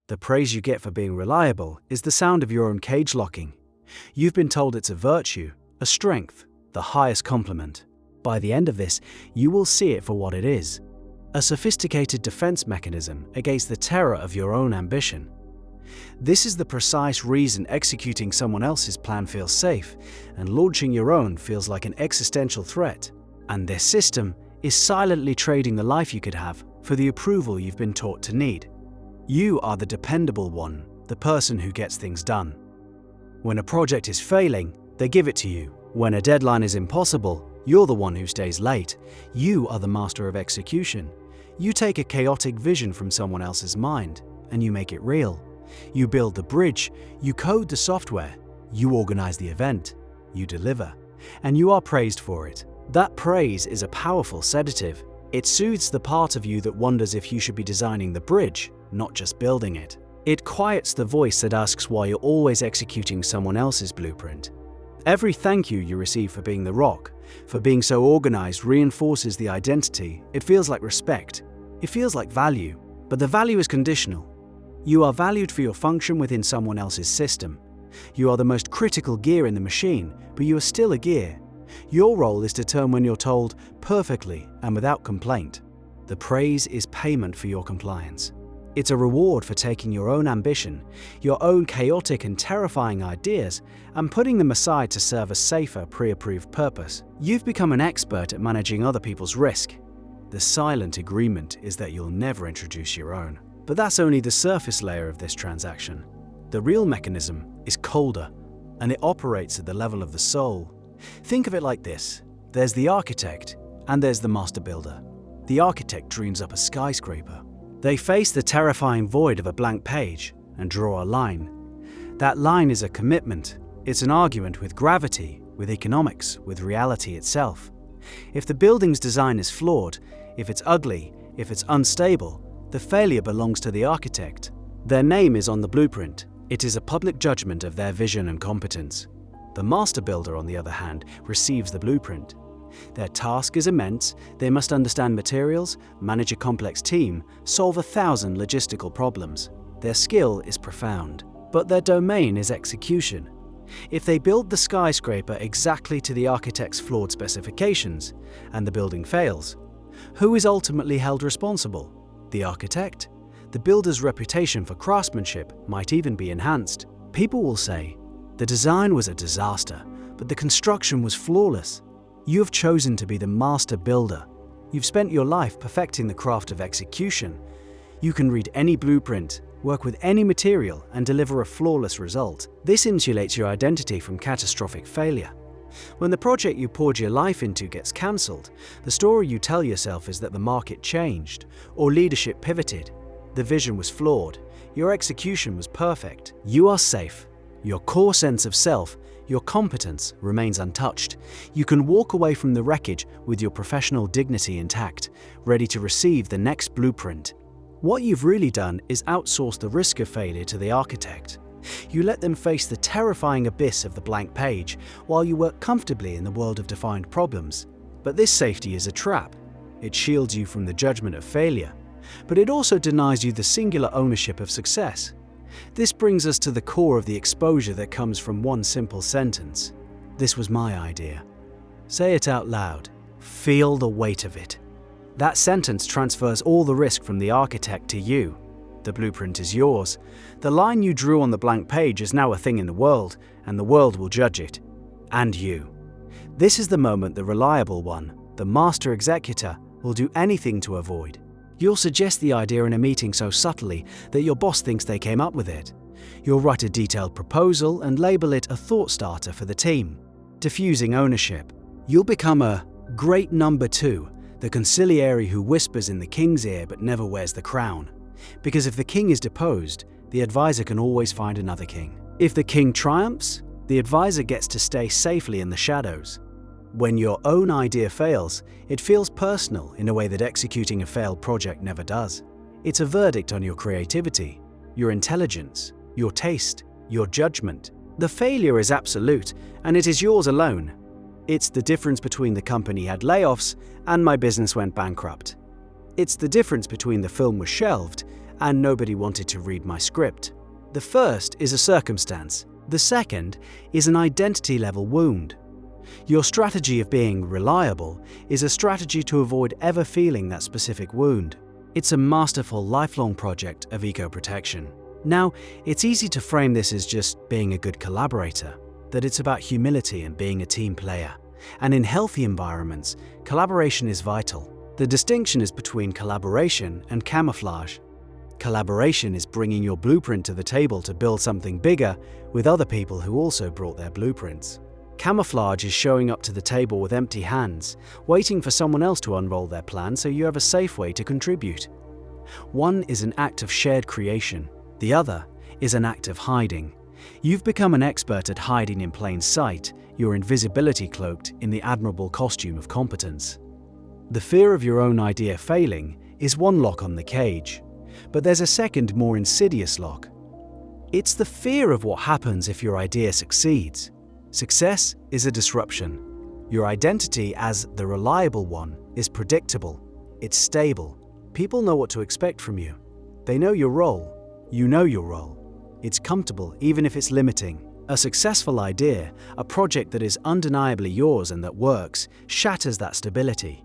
The praise you get for being reliable is the sound of your own cage locking. You've been told it's a virtue, a strength, the highest compliment. By the end of this, you will see it for what it is: a sophisticated defense mechanism against the terror of your own ambition. This is the precise reason executing someone else's plan feels safe, and launching your own feels like an existential threat. And this system is silently trading the life you could have for the approval you've been taught to need. You are the dependable one, the person who gets things done. When a project is failing, they give it to you. When a deadline is impossible, you're the one who stays late. You are the master of execution. You take a chaotic vision from someone else's mind, and you make it real. You build the bridge, you code the software, you organize the event, you deliver, and you are praised for it. That praise is a powerful sedative. It soothes the part of you that wonders if you should be designing the bridge, not just building it. It quiets the voice that asks why you're always executing someone else's blueprint. Every thank you receive for being the rock, for being so organized, reinforces the identity. It feels like respect. It feels like value. But the value is conditional. You are valued for your function within someone else's system. You are the most critical gear in the machine, but you are still a gear. Your role is to turn when you're told perfectly and without complaint. The praise is payment for your compliance. It's a reward for taking your own ambition, your own chaotic and terrifying ideas, and putting them aside to serve a safer, pre-approved purpose. You've become an expert at managing other people's risk. The silent agreement is that you'll never introduce your own. But that's only the surface layer of this transaction. The real mechanism is colder, and it operates at the level of the soul. Think of it like this: there's the architect, and there's the master builder. The architect dreams up a skyscraper. They face the terrifying void of a blank page and draw a line. That line is a commitment. It's an argument with gravity, with economics, with reality itself. If the building's design is flawed, if it's ugly, if it's unstable, the failure belongs to the architect. Their name is on the blueprint. It is a public judgment of their vision and competence. The master builder, on the other hand, receives the blueprint. Their task is immense. They must understand materials, manage a complex team, solve 1,000 logistical problems. Their skill is profound, but their domain is execution. If they build the skyscraper exactly to the architect's flawed specifications, and the building fails, who is ultimately held responsible? The architect? The builder's reputation for craftsmanship might even be enhanced. People will say, the design was a disaster, but the construction was flawless. You have chosen to be the master builder. You've spent your life perfecting the craft of execution. You can read any blueprint, work with any material, and deliver a flawless result. This insulates your identity from catastrophic failure. When the project you poured your life into gets cancelled, the story you tell yourself is that the market changed, or leadership pivoted. The vision was flawed. Your execution was perfect. You are safe. Your core sense of self, your competence, remains untouched. You can walk away from the wreckage with your professional dignity intact, ready to receive the next blueprint. What you've really done is outsource the risk of failure to the architect. You let them face the terrifying abyss of the blank page, while you work comfortably in the world of defined problems. But this safety is a trap. It shields you from the judgment of failure, but it also denies you the singular ownership of success. This brings us to the core of the exposure that comes from one simple sentence. This was my idea. Say it out loud. Feel the weight of it. That sentence transfers all the risk from the architect to you. The blueprint is yours. The line you drew on the blank page is now a thing in the world, and the world will judge it. And you. This is the moment the reliable one, the master executor, will do anything to avoid. You'll suggest the idea in a meeting so subtly that your boss thinks they came up with it. You'll write a detailed proposal and label it a thought starter for the team, diffusing ownership. You'll become a great number two, the conciliary who whispers in the king's ear but never wears the crown. Because if the king is deposed, the advisor can always find another king. If the king triumphs, the advisor gets to stay safely in the shadows. When your own idea fails, it feels personal in a way that executing a failed project never does. It's a verdict on your creativity, your intelligence, your taste, your judgment. The failure is absolute, and it is yours alone. It's the difference between the company had layoffs and my business went bankrupt. It's the difference between the film was shelved and nobody wanted to read my script. The first is a circumstance. The second is an identity-level wound. Your strategy of being reliable is a strategy to avoid ever feeling that specific wound. It's a masterful lifelong project of eco-protection. Now, it's easy to frame this as just being a good collaborator, that it's about humility and being a team player. And in healthy environments, collaboration is vital. The distinction is between collaboration and camouflage. Collaboration is bringing your blueprint to the table to build something bigger with other people who also brought their blueprints. Camouflage is showing up to the table with empty hands, waiting for someone else to unroll their plan so you have a safe way to contribute. One is an act of shared creation. The other is an act of hiding. You've become an expert at hiding in plain sight, your invisibility cloaked in the admirable costume of competence. The fear of your own idea failing is one lock on the cage, but there's a second, more insidious lock. It's the fear of what happens if your idea succeeds. Success is a disruption. Your identity as the reliable one is predictable. It's stable. People know what to expect from you. They know your role. You know your role. It's comfortable even if it's limiting. A successful idea, a project that is undeniably yours and that works, shatters that stability.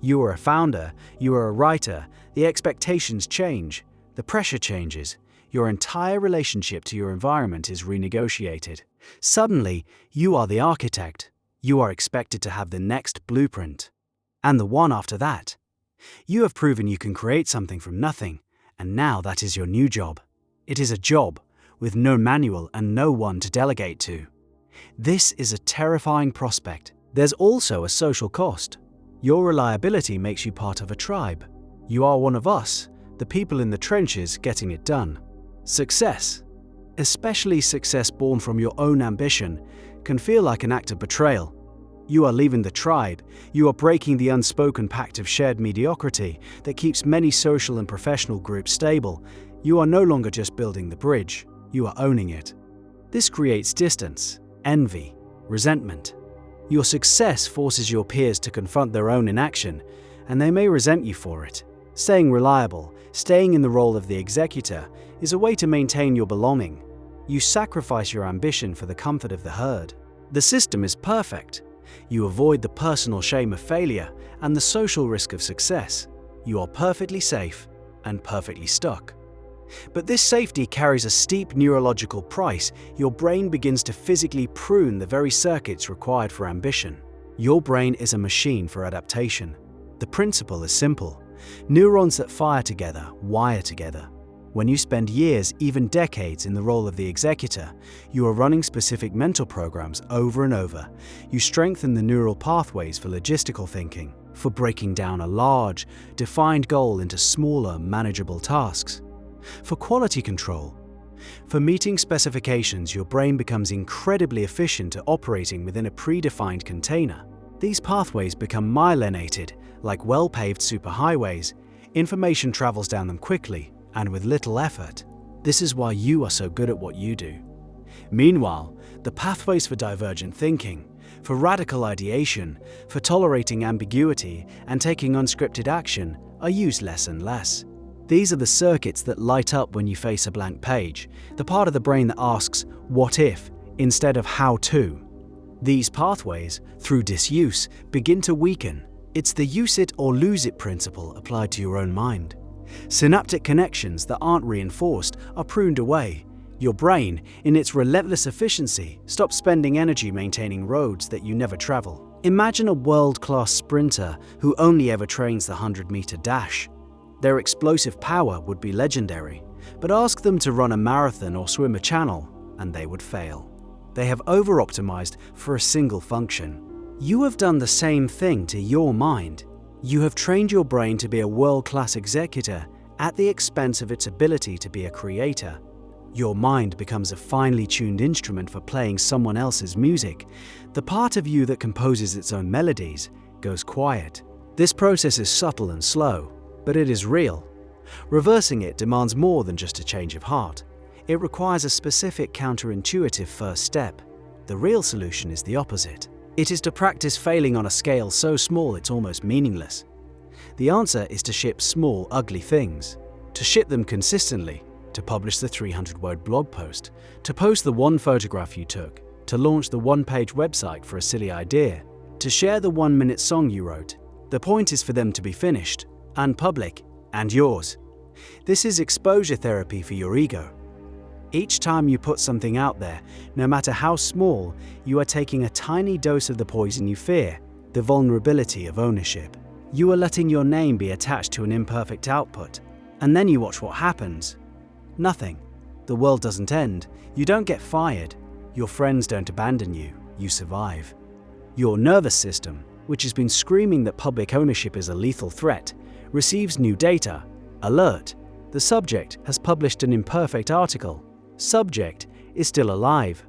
You are a founder, you are a writer, the expectations change, the pressure changes. Your entire relationship to your environment is renegotiated. Suddenly, you are the architect. You are expected to have the next blueprint. And the one after that. You have proven you can create something from nothing, and now that is your new job. It is a job with no manual and no one to delegate to. This is a terrifying prospect. There's also a social cost. Your reliability makes you part of a tribe. You are one of us, the people in the trenches getting it done. Success, especially success born from your own ambition, can feel like an act of betrayal. You are leaving the tribe. You are breaking the unspoken pact of shared mediocrity that keeps many social and professional groups stable. You are no longer just building the bridge. You are owning it. This creates distance, envy, resentment. Your success forces your peers to confront their own inaction, and they may resent you for it. Staying reliable, staying in the role of the executor, is a way to maintain your belonging. You sacrifice your ambition for the comfort of the herd. The system is perfect. You avoid the personal shame of failure and the social risk of success. You are perfectly safe and perfectly stuck. But this safety carries a steep neurological price. Your brain begins to physically prune the very circuits required for ambition. Your brain is a machine for adaptation. The principle is simple. Neurons that fire together wire together. When you spend years, even decades, in the role of the executor, you are running specific mental programs over and over. You strengthen the neural pathways for logistical thinking, for breaking down a large, defined goal into smaller, manageable tasks, for quality control. For meeting specifications, your brain becomes incredibly efficient at operating within a predefined container. These pathways become myelinated, like well-paved superhighways. Information travels down them quickly and with little effort. This is why you are so good at what you do. Meanwhile, the pathways for divergent thinking, for radical ideation, for tolerating ambiguity and taking unscripted action are used less and less. These are the circuits that light up when you face a blank page, the part of the brain that asks, "What if?" instead of "How to?" These pathways, through disuse, begin to weaken. It's the use it or lose it principle applied to your own mind. Synaptic connections that aren't reinforced are pruned away. Your brain, in its relentless efficiency, stops spending energy maintaining roads that you never travel. Imagine a world-class sprinter who only ever trains the 100-meter dash. Their explosive power would be legendary, but ask them to run a marathon or swim a channel, and they would fail. They have over-optimized for a single function. You have done the same thing to your mind. You have trained your brain to be a world-class executor at the expense of its ability to be a creator. Your mind becomes a finely tuned instrument for playing someone else's music. The part of you that composes its own melodies goes quiet. This process is subtle and slow, but it is real. Reversing it demands more than just a change of heart. It requires a specific counterintuitive first step. The real solution is the opposite. It is to practice failing on a scale so small it's almost meaningless. The answer is to ship small, ugly things. to ship them consistently, to publish the 300-word blog post, to post the one photograph you took, to launch the one-page website for a silly idea, to share the one-minute song you wrote. The point is for them to be finished, and public, and yours. This is exposure therapy for your ego. Each time you put something out there, no matter how small, you are taking a tiny dose of the poison you fear, the vulnerability of ownership. You are letting your name be attached to an imperfect output, and then you watch what happens. Nothing. The world doesn't end. You don't get fired. Your friends don't abandon you. You survive. Your nervous system, which has been screaming that public ownership is a lethal threat, receives new data. Alert. The subject has published an imperfect article. Subject is still alive.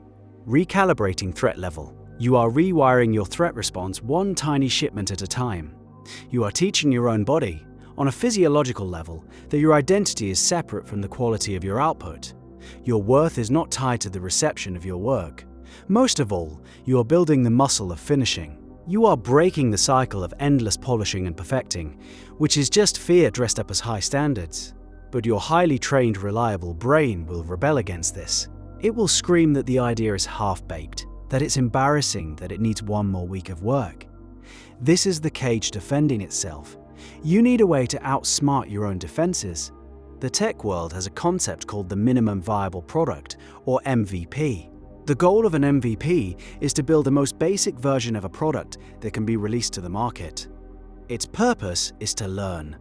Recalibrating threat level. You are rewiring your threat response one tiny shipment at a time. You are teaching your own body, on a physiological level, that your identity is separate from the quality of your output. Your worth is not tied to the reception of your work. Most of all, you are building the muscle of finishing. You are breaking the cycle of endless polishing and perfecting, which is just fear dressed up as high standards. But your highly trained, reliable brain will rebel against this. It will scream that the idea is half-baked, that it's embarrassing, that it needs one more week of work. This is the cage defending itself. You need a way to outsmart your own defenses. The tech world has a concept called the minimum viable product, or MVP. The goal of an MVP is to build the most basic version of a product that can be released to the market. Its purpose is to learn.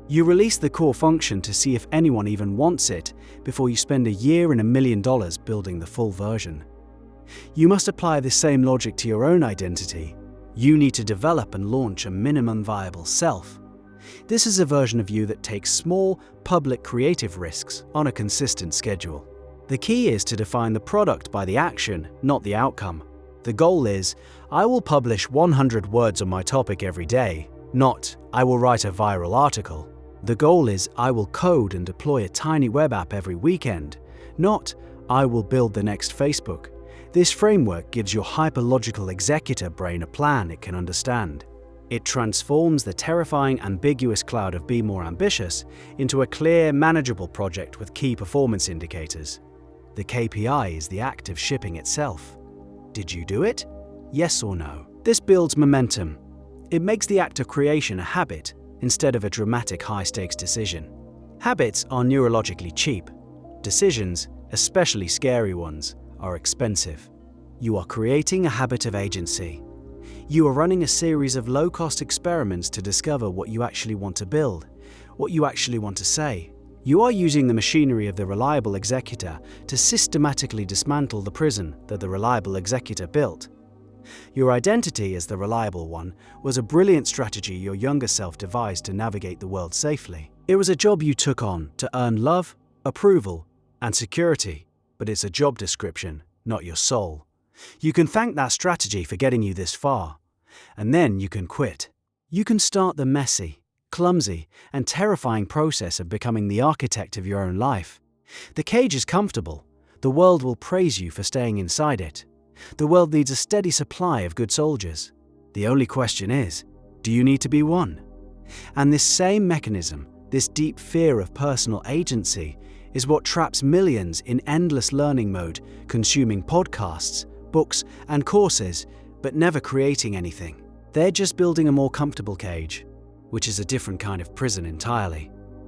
You release the core function to see if anyone even wants it before you spend a year and $1 million building the full version. You must apply the same logic to your own identity. You need to develop and launch a minimum viable self. This is a version of you that takes small, public creative risks on a consistent schedule. The key is to define the product by the action, not the outcome. The goal is, I will publish 100 words on my topic every day, not, I will write a viral article. The goal is, I will code and deploy a tiny web app every weekend, not, I will build the next Facebook. This framework gives your hyperlogical executor brain a plan it can understand. It transforms the terrifying, ambiguous cloud of be more ambitious into a clear, manageable project with key performance indicators. The KPI is the act of shipping itself. Did you do it? Yes or no? This builds momentum. It makes the act of creation a habit instead of a dramatic high-stakes decision. Habits are neurologically cheap. Decisions, especially scary ones, are expensive. You are creating a habit of agency. You are running a series of low-cost experiments to discover what you actually want to build, what you actually want to say. You are using the machinery of the reliable executor to systematically dismantle the prison that the reliable executor built. Your identity as the reliable one was a brilliant strategy your younger self devised to navigate the world safely. It was a job you took on to earn love, approval, and security, but it's a job description, not your soul. You can thank that strategy for getting you this far, and then you can quit. You can start the messy, clumsy, and terrifying process of becoming the architect of your own life. The cage is comfortable. The world will praise you for staying inside it. The world needs a steady supply of good soldiers. The only question is, do you need to be one? And this same mechanism, this deep fear of personal agency, is what traps millions in endless learning mode, consuming podcasts, books, and courses, but never creating anything. They're just building a more comfortable cage, which is a different kind of prison entirely.